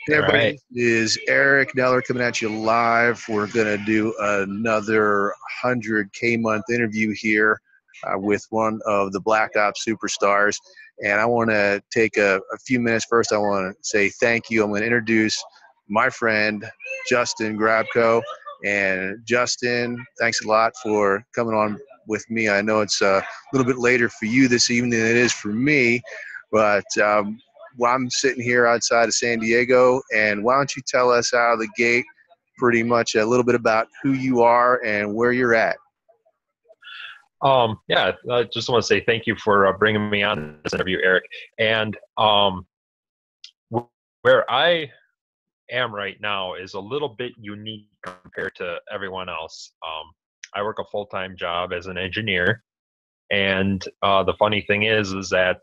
Hey All everybody, right. this is Eric Neller coming at you live. We're going to do another 100K month interview here with one of the Black Ops superstars. And I want to take a few minutes. First, I want to say thank you. I'm going to introduce my friend, Justin Grabko. And Justin, thanks a lot for coming on with me. I know it's a little bit later for you this evening than it is for me, but well, I'm sitting here outside of San Diego, and why don't you tell us out of the gate pretty much a little bit about who you are and where you're at? Yeah, I just want to say thank you for bringing me on this interview, Eric. And where I am right now is a little bit unique compared to everyone else. I work a full-time job as an engineer, and the funny thing is that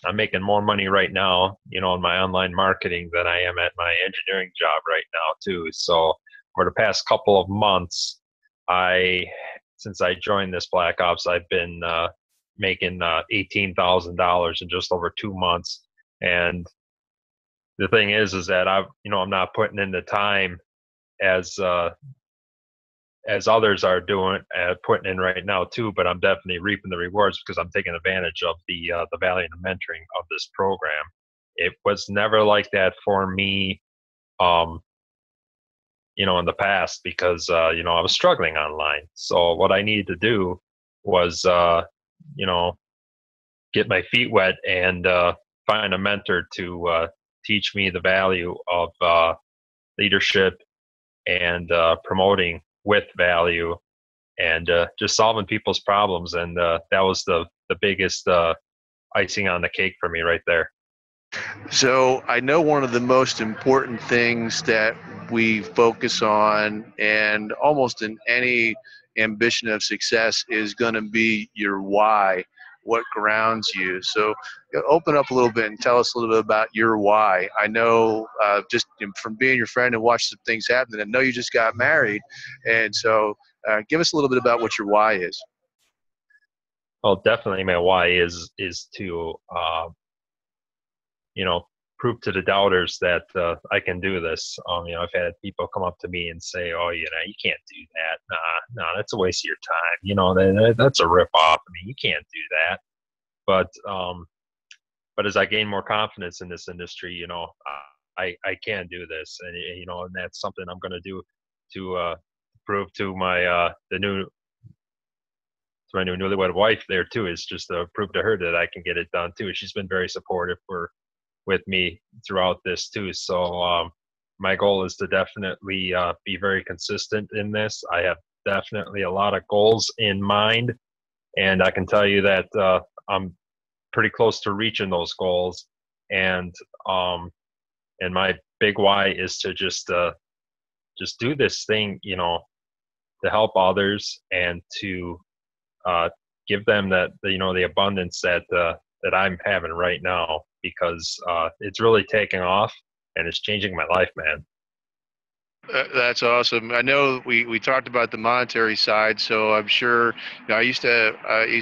I'm making more money right now, in my online marketing than I am at my engineering job right now too. So for the past couple of months, I since I joined this Black Ops, I've been making $18,000 in just over 2 months. And the thing is that I'm not putting in the time as as others are doing, putting in right now too. But I'm definitely reaping the rewards because I'm taking advantage of the value and the mentoring of this program. It was never like that for me, um, in the past because I was struggling online. So what I needed to do was you know get my feet wet and find a mentor to teach me the value of leadership and promoting with value and just solving people's problems. And that was the biggest icing on the cake for me right there. So I know one of the most important things that we focus on, and almost in any ambition of success, is going to be your why, what grounds you. So open up a little bit and tell us a little bit about your why. I know just from being your friend and watching some things happen, I know you just got married, and so give us a little bit about what your why is. Well, definitely my why is to you know, prove to the doubters that I can do this. I've had people come up to me and say, "Oh, you can't do that. Nah, that's a waste of your time. That's a rip off. I mean, you can't do that." But as I gain more confidence in this industry, I can do this, and that's something I'm going to do to prove to my new newlywed wife there too. Is just to prove to her that I can get it done too. She's been very supportive with me throughout this too. So my goal is to definitely be very consistent in this. I have definitely a lot of goals in mind, and I can tell you that I'm pretty close to reaching those goals. And um, and my big why is to just do this thing, to help others and to uh, give them the abundance that I'm having right now because it's really taking off and it's changing my life, man. That's awesome. I know we talked about the monetary side, so I'm sure I used to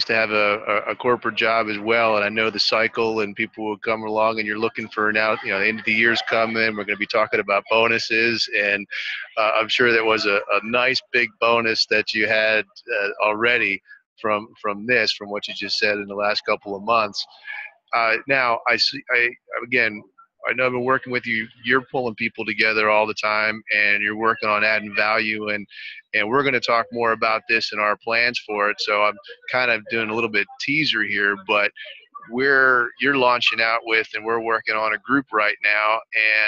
have a corporate job as well, and I know the cycle and people will come along and you're looking for now. The end of the year's coming. We're going to be talking about bonuses, and I'm sure there was a nice big bonus that you had already from what you just said in the last couple of months. Now I see. Again, I know I've been working with you. You're pulling people together all the time, and you're working on adding value. And we're going to talk more about this in our plans for it. So I'm kind of doing a little bit teaser here, but you're launching out with, and we're working on a group right now,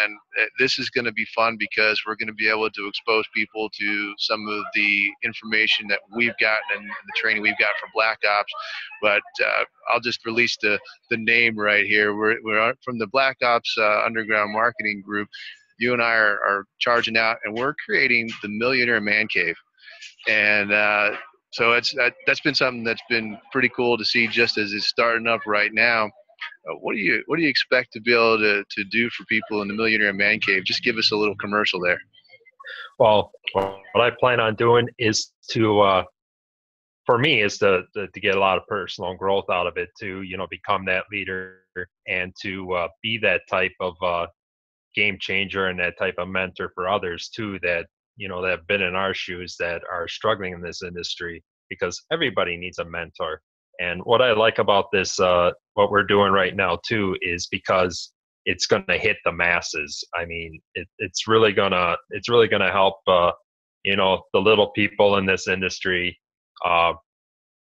and this is going to be fun because we're going to be able to expose people to some of the information that we've gotten and the training we've got from Black Ops. But I'll just release the name right here. We're from the Black Ops Underground Marketing Group. You and I are charging out, and we're creating the Millionaire Man Cave. And so that's been something that's been pretty cool to see just as it's starting up right now. What do you expect to be able to do for people in the Millionaire Man Cave? Just give us a little commercial there. Well, what I plan on doing is for me, is to get a lot of personal growth out of it to, become that leader and to be that type of game changer and that type of mentor for others too, that, that have been in our shoes that are struggling in this industry, because everybody needs a mentor. And what I like about this, what we're doing right now too, is because it's going to hit the masses. I mean, it's really gonna help, the little people in this industry, uh,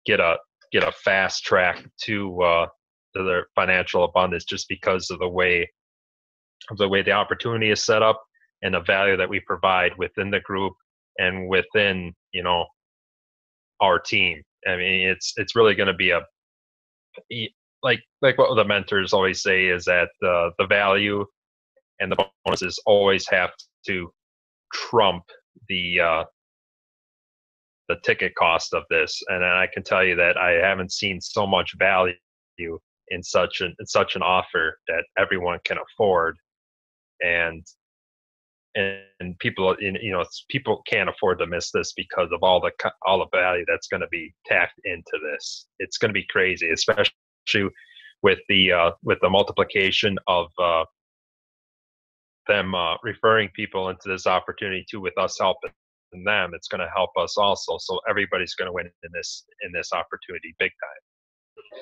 get a fast track to their financial abundance, just because of the opportunity is set up and the value that we provide within the group and within, our team. I mean, it's really going to be like what the mentors always say is that the value and the bonuses always have to trump the ticket cost of this. And I can tell you that I haven't seen so much value in such an offer that everyone can afford. And people, people can't afford to miss this because of all the value that's going to be tacked into this. It's going to be crazy, especially with the multiplication of them referring people into this opportunity too, with us helping them. It's going to help us also. So everybody's going to win in this opportunity big time.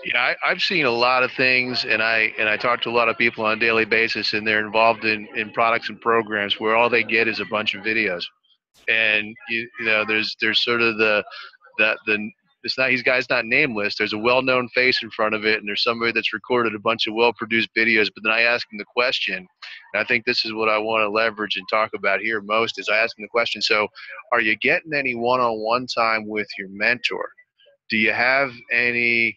Yeah, I've seen a lot of things, and I talk to a lot of people on a daily basis, and they're involved in products and programs where all they get is a bunch of videos, and there's sort of the it's not, he's guy's not nameless. There's a well-known face in front of it, and there's somebody that's recorded a bunch of well-produced videos. But then I ask them the question, and I think this is what I want to leverage and talk about here most, is I ask them the question. So, are you getting any one-on-one time with your mentor? Do you have any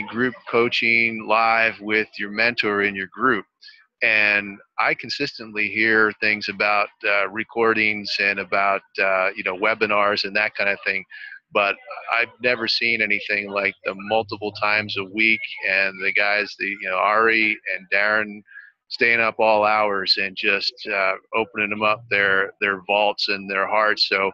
group coaching live with your mentor in your group? And I consistently hear things about recordings and about webinars and that kind of thing, but I've never seen anything like the multiple times a week and the guys, Ari and Darren, staying up all hours and just opening them up their vaults and their hearts. So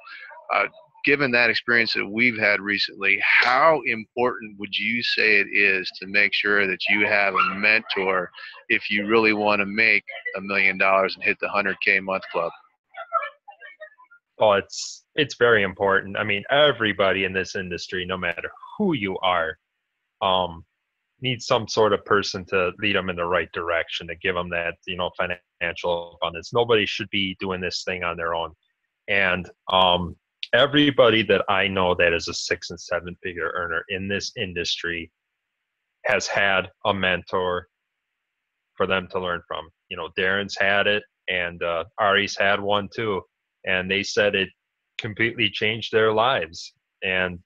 uh, given that experience that we've had recently, how important would you say it is to make sure that you have a mentor if you really want to make $1 million and hit the 100K month club? Oh, it's very important. I mean, everybody in this industry, no matter who you are, needs some sort of person to lead them in the right direction, to give them that, financial abundance. Nobody should be doing this thing on their own. And everybody that I know that is a 6 and 7 figure earner in this industry has had a mentor for them to learn from. Darren's had it, and Ari's had one too. And they said it completely changed their lives. And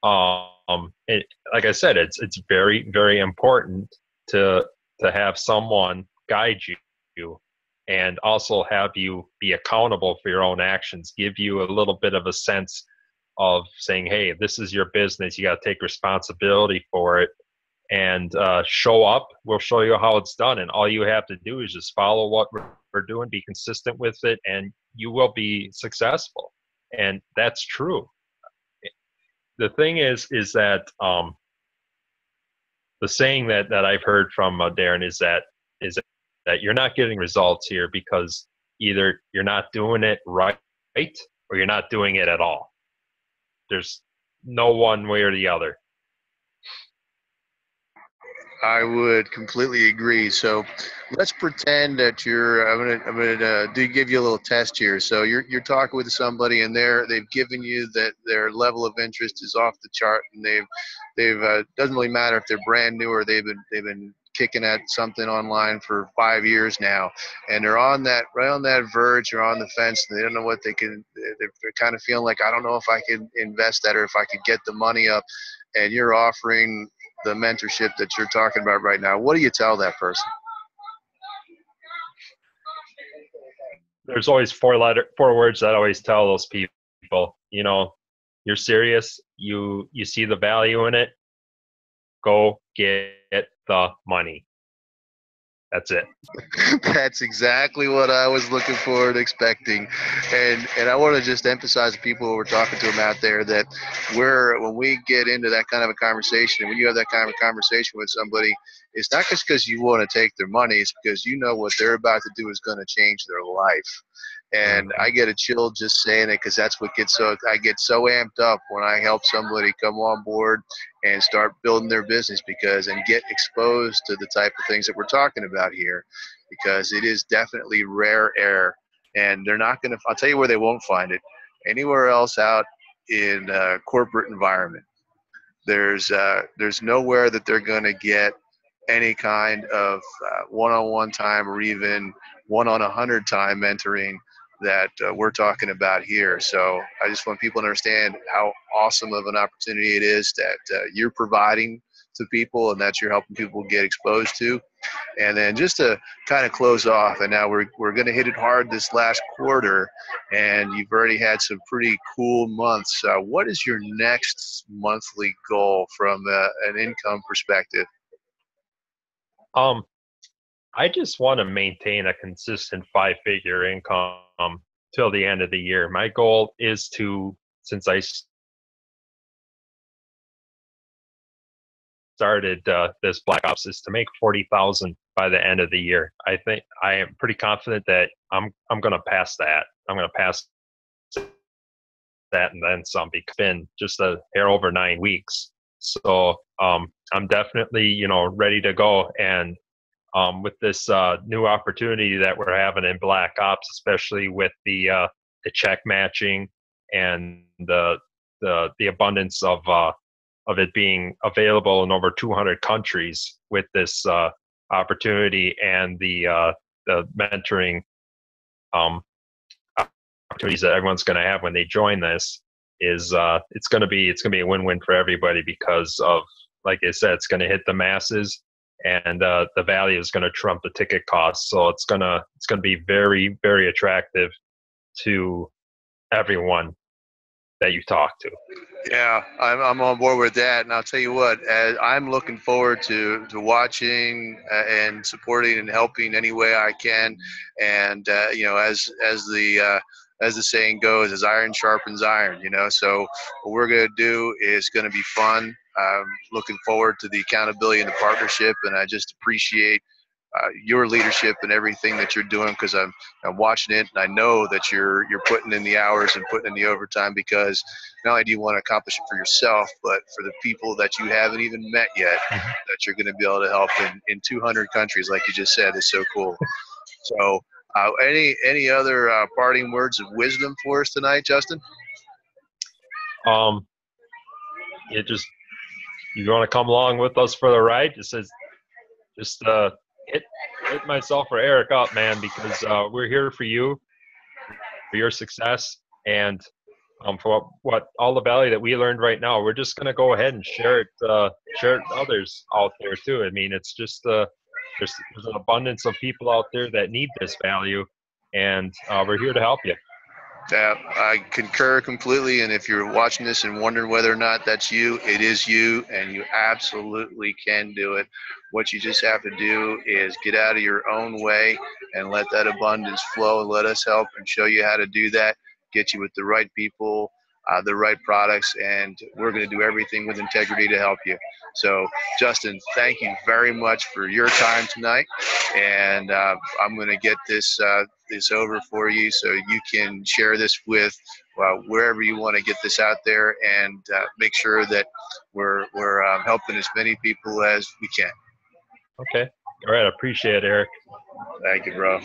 like I said, it's very, very important to have someone guide you, and also have you be accountable for your own actions, give you a little bit of a sense of saying, hey, this is your business. You got to take responsibility for it and show up. We'll show you how it's done. And all you have to do is just follow what we're doing, be consistent with it, and you will be successful. And that's true. The thing is that the saying that I've heard from Darren is that you're not getting results here because either you're not doing it right or you're not doing it at all. There's no one way or the other. I would completely agree. So let's pretend that I'm gonna give you a little test here. So you're talking with somebody, and they've given you that their level of interest is off the chart, and they've doesn't really matter if they're brand new or they've been kicking at something online for 5 years now, and they're right on that verge or on the fence, and they don't know what they're kind of feeling like, I don't know if I can invest that or if I could get the money up, and you're offering the mentorship that you're talking about right now. What do you tell that person? There's always four words that I always tell those people. You're serious, you see the value in it, go get the money. That's it. That's exactly what I was looking for and expecting. And I want to just emphasize to people who are talking to them out there that when we get into that kind of a conversation, when you have that kind of a conversation with somebody, it's not just because you want to take their money, it's because you know what they're about to do is going to change their life. And I get a chill just saying it, because that's what I get so amped up when I help somebody come on board and start building their business, and get exposed to the type of things that we're talking about here, because it is definitely rare air. And they're not going to, I'll tell you where they won't find it, anywhere else out in a corporate environment. There's nowhere that they're going to get any kind of one-on-one time, or even 1 on 100 time mentoring that we're talking about here. So I just want people to understand how awesome of an opportunity it is that you're providing to people, and that you're helping people get exposed to. And then just to kind of close off, and now we're going to hit it hard this last quarter, and you've already had some pretty cool months. What is your next monthly goal from an income perspective? I just want to maintain a consistent 5-figure income till the end of the year. My goal is to, since I started this Black Ops, is to make 40,000 by the end of the year. I think I am pretty confident that I'm going to pass that. I'm going to pass that and then some, because it's been just a hair over 9 weeks. So I'm definitely, ready to go. And with this new opportunity that we're having in Black Ops, especially with the check matching and the abundance of it being available in over 200 countries, with this opportunity and the mentoring opportunities that everyone's going to have when they join this, is it's going to be a win-win for everybody, because of, like I said, it's going to hit the masses, and the value is going to trump the ticket cost. So it's going to be very, very attractive to everyone that you talk to. Yeah, I'm on board with that, and I'll tell you what, I'm looking forward to watching and supporting and helping any way I can. And as the saying goes, as iron sharpens iron. So what we're going to do is going to be fun. Looking forward to the accountability and the partnership, and I just appreciate your leadership and everything that you're doing, because I'm watching it, and I know that you're putting in the hours and putting in the overtime, because not only do you want to accomplish it for yourself, but for the people that you haven't even met yet, that you're going to be able to help in 200 countries, like you just said, is so cool. So any other parting words of wisdom for us tonight, Justin? You want to come along with us for the ride? Just hit myself or Eric up, man, because we're here for you, for your success, and for what all the value that we learned right now. We're just going to go ahead and share it to others out there too. I mean, it's just there's an abundance of people out there that need this value, and we're here to help you. Yeah, I concur completely. And if you're watching this and wondering whether or not that's you, it is you, and you absolutely can do it. What you just have to do is get out of your own way and let that abundance flow, and let us help and show you how to do that, get you with the right people, the right products, and we're going to do everything with integrity to help you. So, Justin, thank you very much for your time tonight, and I'm going to get this over for you, so you can share this with wherever you want to get this out there, and make sure that we're helping as many people as we can. Okay. All right. I appreciate it, Eric. Thank you, bro.